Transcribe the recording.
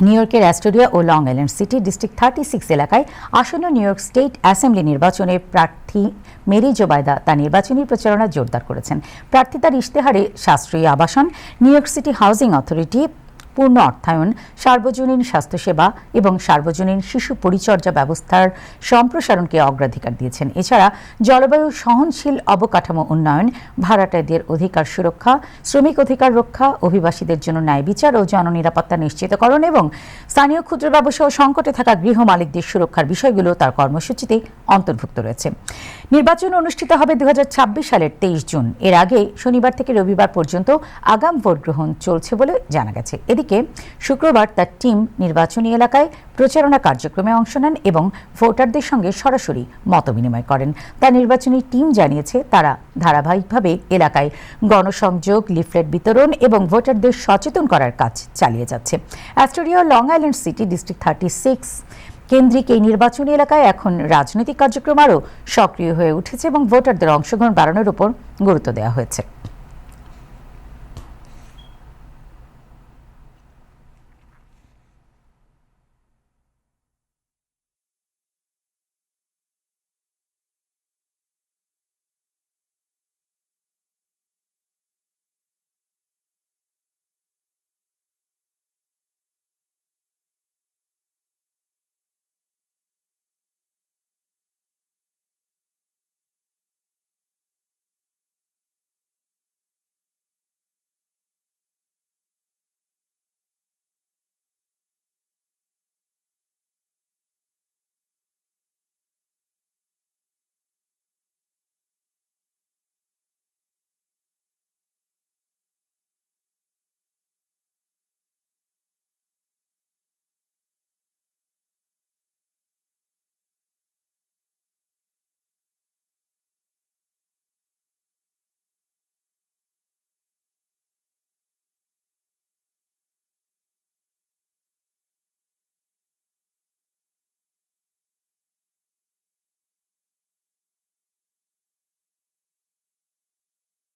New ইয়র্কের Astoria ও long island city district 36 এলাকায় আসন্ন নিউ ইয়র্ক স্টেট অ্যাসেম্বলি নির্বাচনে প্রার্থী মেরি জোবায়দা তার নির্বাচনী প্রচারণা জোরদার করেছেন। প্রার্থী তার ইশতেহারে সাশ্রয়ী আবাসন, new York city housing authority, পূর্ণ অর্থায়ন, সার্বজনীন স্বাস্থ্যসেবা এবং সার্বজনীন শিশু পরিচর্যা ব্যবস্থার সম্প্রসারণকে অগ্রাধিকার দিয়েছেন। এছাড়া জলবায়ু সহনশীল অবকাঠামো উন্নয়ন, ভাড়াটিয়াদের অধিকার সুরক্ষা, শ্রমিক অধিকার রক্ষা, অভিবাসীদের জন্য ন্যায় বিচার ও জননিরাপত্তা নিশ্চিতকরণ এবং স্থানীয় ক্ষুদ্র ব্যবসা ও সংকটে থাকা গৃহ মালিকদের সুরক্ষার বিষয়গুলো তার কর্মসূচিতে অন্তর্ভুক্ত রয়েছে। নির্বাচন অনুষ্ঠিত হবে 2026 সালের 23 জুন। এর আগে শনিবার থেকে রবিবার পর্যন্ত আগাম ভোট গ্রহণ চলছে বলে জানা গেছে। এদিকে শুক্রবার তার টিম নির্বাচনী এলাকায় প্রচারণা কার্যক্রমে অংশ নেন এবং ভোটারদের সঙ্গে সরাসরি মতবিনিময় করেন। তার নির্বাচনী টিম জানিয়েছে তারা ধারাবাহিকভাবে এলাকায় গণসংযোগ, লিফলেট বিতরণ এবং ভোটারদের সচেতন করার কাজ চালিয়ে যাচ্ছে। অ্যাস্টোরিয়া ও লং আইল্যান্ড সিটি ডিস্ট্রিক্ট 36 কেন্দ্রিক এই নির্বাচনী এলাকায় এখন রাজনৈতিক কার্যক্রম আরও সক্রিয় হয়ে উঠেছে এবং ভোটারদের অংশগ্রহণ বাড়ানোর উপর গুরুত্ব দেওয়া হয়েছে।